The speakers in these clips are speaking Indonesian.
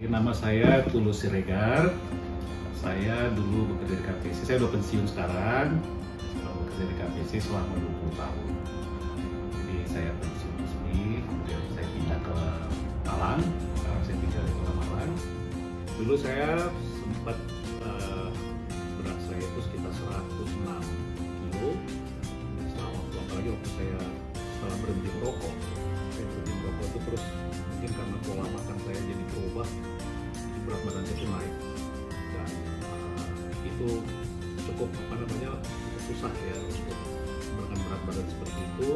Nama saya Tulus Siregar. Saya dulu bekerja di KPC. Saya udah pensiun sekarang. Bekerja di KPC selama 20 tahun. Jadi saya pensiun resmi, kemudian saya pindah ke Malang. Sekarang saya tinggal di Kota Malang. Dulu saya sempat berat saya itu sekitar 106 kilo. Apalagi waktu saya setelah berhenti merokok. Saya berhenti merokok itu terus mungkin karena pola makan saya jadi berubah, berat badan saya itu naik dan itu cukup susah ya untuk menurunkan berat badan seperti itu.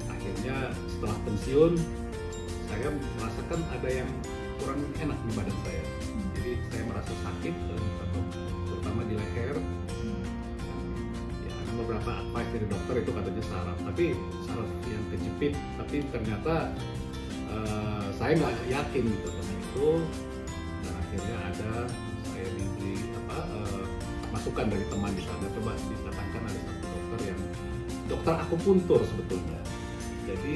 Akhirnya setelah pensiun saya merasakan ada yang kurang enak di badan saya, jadi saya merasa sakit terutama di leher. Ya, ada beberapa advice dari dokter itu katanya saraf, tapi saraf yang kejepit, tapi ternyata saya nggak yakin gitu dengan itu. Dan akhirnya saya diberi masukan dari teman di sana, coba didatangkan ada satu dokter yang dokter akupuntur sebetulnya. Jadi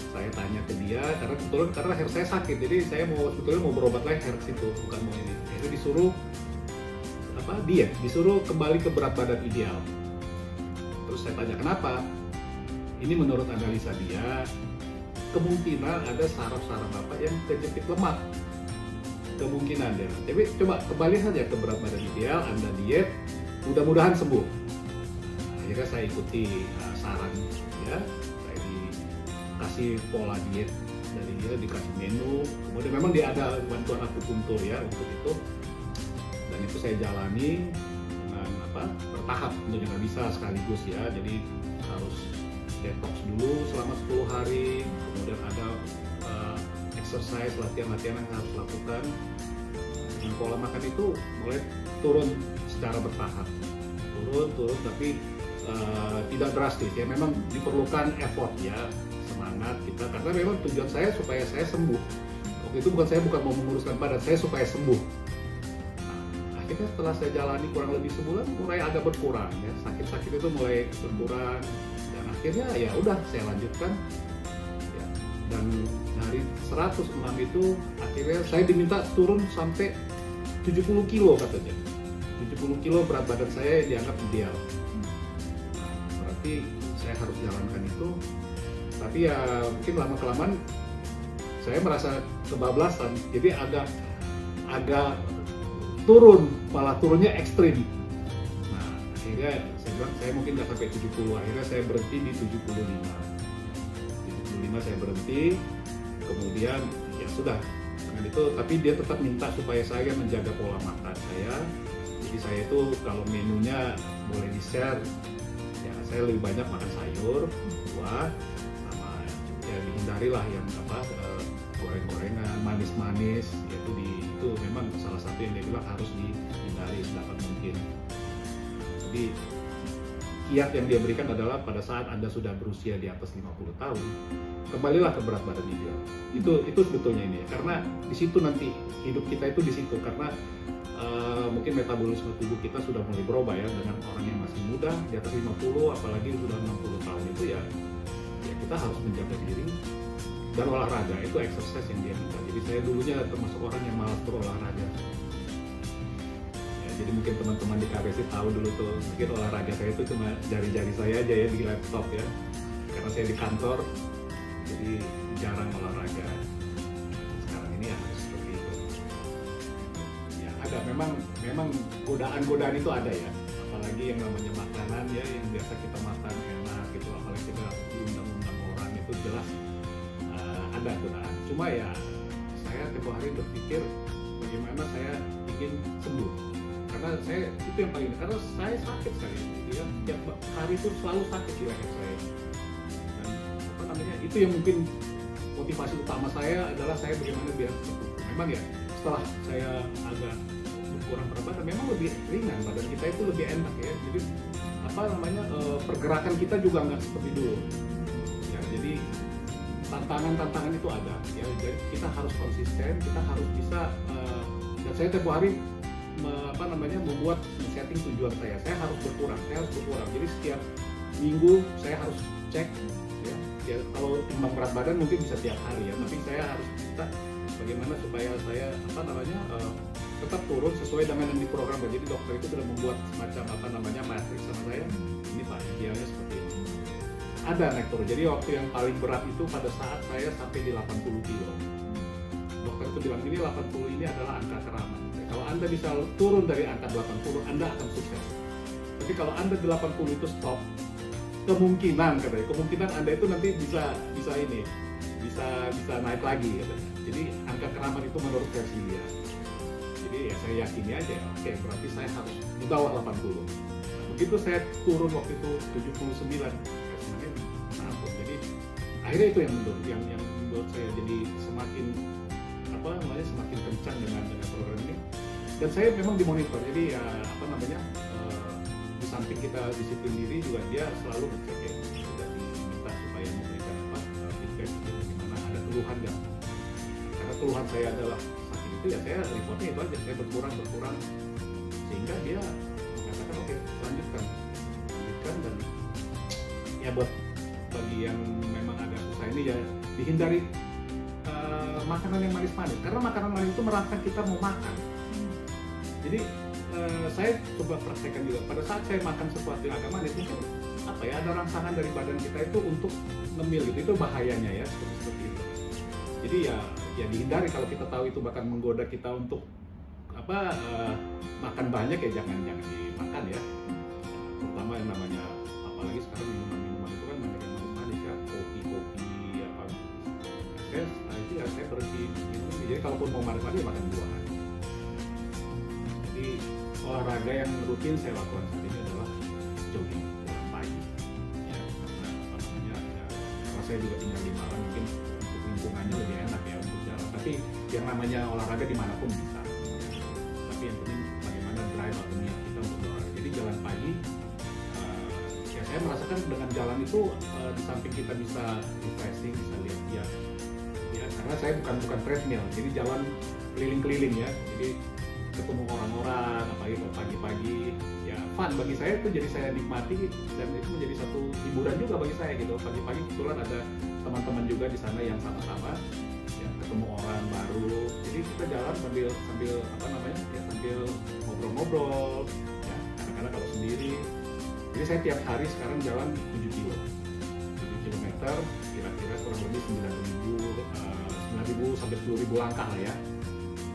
saya tanya ke dia karena kebetulan karena leher saya sakit, jadi saya sebetulnya mau berobat leher ke situ, bukan mau ini. Akhirnya disuruh kembali ke berat badan ideal. Terus saya tanya kenapa? Ini menurut analisa dia, kemungkinan ada saraf-saraf yang kejepit lemak, kemungkinan deh. Tapi coba kembali saja ke berat badan ideal, Anda diet, mudah-mudahan sembuh. Akhirnya saya ikuti saran ya, saya dikasih pola diet dari dia, dikasih menu, kemudian memang dia ada bantuan akupuntur ya untuk itu, dan itu saya jalani dengan bertahap, tentunya nggak bisa sekaligus ya, jadi harus detox dulu selama 10 hari, kemudian ada exercise, latihan-latihan yang harus lakukan. Dan pola makan itu mulai turun secara bertahap, turun tapi tidak drastis ya, memang diperlukan effort ya, semangat kita, karena memang tujuan saya supaya saya sembuh. Waktu itu bukan mau menguruskan badan, saya supaya sembuh. Nah, akhirnya setelah saya jalani kurang lebih sebulan, mulai agak berkurang ya, sakit-sakit itu mulai berkurang. Akhirnya ya udah saya lanjutkan ya, dan dari 106 itu akhirnya saya diminta turun sampai 70 kilo katanya. 70 kilo berat badan saya yang dianggap ideal. Nah, berarti saya harus jalankan itu, tapi ya mungkin lama-kelamaan saya merasa kebablasan, jadi agak turun, malah turunnya ekstrim. Akhirnya saya bilang saya mungkin nggak sampai 70, akhirnya saya berhenti di 75 saya berhenti, kemudian ya sudah dengan itu, tapi dia tetap minta supaya saya menjaga pola makan saya. Jadi saya itu kalau menunya boleh di share ya, saya lebih banyak makan sayur, buah, sama ya dihindari lah yang goreng-gorengan, manis-manis, itu memang salah satu yang dia bilang harus dihindari sedapat mungkin. Jadi kiat yang dia berikan adalah pada saat Anda sudah berusia di atas 50 tahun, kembalilah ke berat badan ideal. Itu sebetulnya ini ya, karena di situ nanti hidup kita itu di situ, karena mungkin metabolisme tubuh kita sudah mulai berubah ya, dengan orang yang masih muda di atas 50, apalagi sudah 60 tahun itu ya kita harus menjaga diri dan olahraga, itu exercise yang dia minta. Jadi saya dulunya termasuk orang yang malas berolahraga. Jadi mungkin teman-teman di KPC tahu dulu tuh, mungkin olahraga saya itu cuma jari-jari saya aja ya di laptop ya, karena saya di kantor, jadi jarang olahraga. Sekarang ini ya harus seperti itu. Ya ada, memang godaan-godaan itu ada ya, apalagi yang namanya makanan ya, yang biasa kita makan enak gitu, apalagi kita diundang-undang orang, itu jelas ada godaan. Cuma ya saya tiap hari berpikir bagaimana saya ingin sembuh. Karena saya itu yang paling, karena saya sakit sekali ya, tiap hari itu selalu sakit di leher saya, dan itu yang mungkin motivasi utama saya adalah saya bagaimana biar sembuh. Memang ya setelah saya agak berkurang berat badan, memang lebih ringan badan kita, itu lebih enak ya, jadi pergerakan kita juga nggak seperti dulu ya. Jadi tantangan itu ada ya, jadi kita harus konsisten, kita harus bisa dan saya tiap hari membuat setting tujuan saya harus berkurang, jadi setiap minggu saya harus cek ya, kalau timbang berat badan mungkin bisa tiap hari ya, tapi saya harus bagaimana supaya saya tetap turun sesuai dengan yang diprogramkan. Jadi dokter itu sudah membuat semacam matriks sama saya. Ini Pak, idealnya seperti ini. Ada naik turun. Jadi waktu yang paling berat itu pada saat saya sampai di 80 kilo. Dokter itu bilang ini 80 ini adalah angka keramat. Kalau Anda bisa turun dari angka 80, Anda akan sukses. Tapi kalau Anda 80 itu stop, kemungkinan Anda itu nanti bisa naik lagi katanya. Jadi angka keramat itu menurut versi dia. Jadi ya saya yakini aja, oke, berarti saya harus di bawah 80. Begitu saya turun waktu itu 79, sebenarnya ampun. Jadi akhirnya itu yang membuat saya jadi semakin kencang dengan program ini. Dan saya memang dimonitor. Jadi di samping kita disiplin diri juga dia selalu ngecek ya, sudah diminta supaya memberikan feedback gimana, ada keluhan nggak. Karena keluhan saya adalah sakit itu ya saya reportnya itu aja, saya berkurang sehingga dia mengatakan oke, lanjutkan dan ya bagi yang memang agak susah ini ya dihindari makanan yang manis-manis, karena makanan manis itu merangsang kita mau makan. Jadi saya coba praktekkan juga pada saat saya makan sesuatu yang agak manis, mungkin ada rangsangan dari badan kita itu untuk ngemil gitu, itu bahayanya ya seperti itu. Jadi ya dihindari. Kalau kita tahu itu bahkan menggoda kita untuk makan banyak ya jangan dimakan ya. Terutama yang namanya, apalagi sekarang minuman itu kan banyak yang manis ya, kopi itu ya saya berhenti minum. Jadi kalaupun mau manis-manis makan buah. Jadi olahraga yang rutin saya lakukan saat ini adalah jogging jalan pagi. Ya, karena saya juga tinggal di Malang, mungkin untuk lingkungannya lebih enak ya untuk jalan. Tapi yang namanya olahraga dimanapun bisa. Tapi yang penting bagaimana drive atau niat kita untuk olahraga. Jadi jalan pagi, ya saya merasakan dengan jalan itu di samping kita bisa refreshing, bisa lihat ya. Karena saya bukan treadmill, jadi jalan keliling-keliling ya. Jadi ketemu orang-orang, apalagi kalau pagi-pagi, ya fun bagi saya itu, jadi saya nikmati dan itu menjadi satu hiburan juga bagi saya gitu. Pagi-pagi kebetulan ada teman-teman juga di sana yang sama-sama, ya ketemu orang baru, jadi kita jalan sambil sambil ngobrol-ngobrol, ya kadang-kadang kalau sendiri. Jadi saya tiap hari sekarang jalan 7 kilometer, kira-kira kurang lebih 9.000 sampai 10.000 langkah lah ya.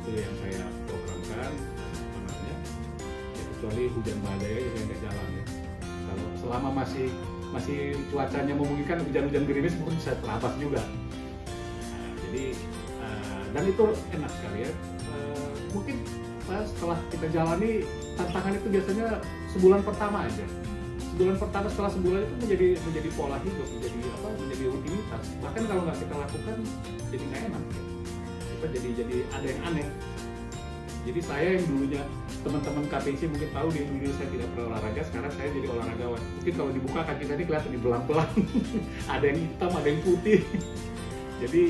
Itu yang saya programkan, ya, kecuali hujan badai ya saya nggak jalan ya. Kalau selama masih cuacanya memungkinkan, hujan-hujan gerimis mungkin saya terapas juga. Jadi dan itu enak sekali ya. Mungkin setelah kita jalani, tantangan itu biasanya sebulan pertama aja. Sebulan pertama, setelah sebulan itu menjadi pola hidup, menjadi rutinitas. Bahkan kalau nggak kita lakukan jadi nggak enak ya. Kita jadi ada yang aneh. Jadi saya yang dulunya teman-teman KPC mungkin tahu dulu saya tidak pernah olahraga, sekarang saya jadi olahragawan. Mungkin kalau dibuka kaki saya ini kelihatan di belang-belang. Ada yang hitam, ada yang putih. Jadi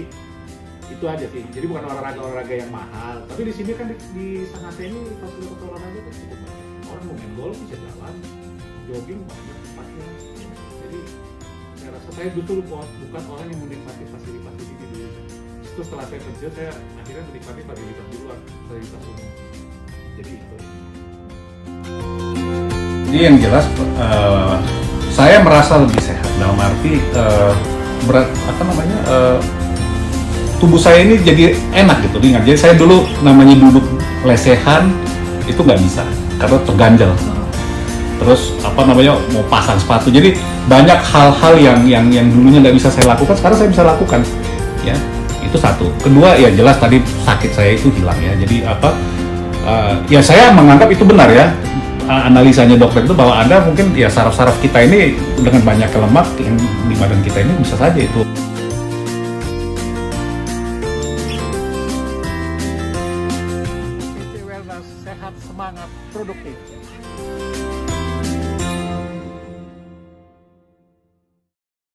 itu aja sih. Jadi bukan olahraga yang mahal. Tapi di sini kan di Sangatta ini fasilitas olahraga kan cukup banyak. Orang mau main golf bisa jalan, jogging banyak tempatnya. Jadi saya rasa saya betul bukan orang yang menikmati fasilitas di sini dulu. Terus setelah saya kerja, saya akhirnya menikmati fasilitas di luar, fasilitas umum. Jadi itu. Jadi yang jelas saya merasa lebih sehat dalam arti tubuh saya ini jadi enak gitu, ingat. Jadi saya dulu namanya duduk lesehan itu nggak bisa karena terganjal. Terus mau pasang sepatu. Jadi banyak hal-hal yang dulunya nggak bisa saya lakukan, sekarang saya bisa lakukan. Ya, itu satu. Kedua ya jelas tadi sakit saya itu hilang ya. Jadi ya saya menganggap itu benar ya. Analisanya dokter itu bahwa Anda mungkin ya saraf-saraf kita ini dengan banyak lemak yang di badan kita ini bisa saja itu. Wellness, sehat, semangat, produktif.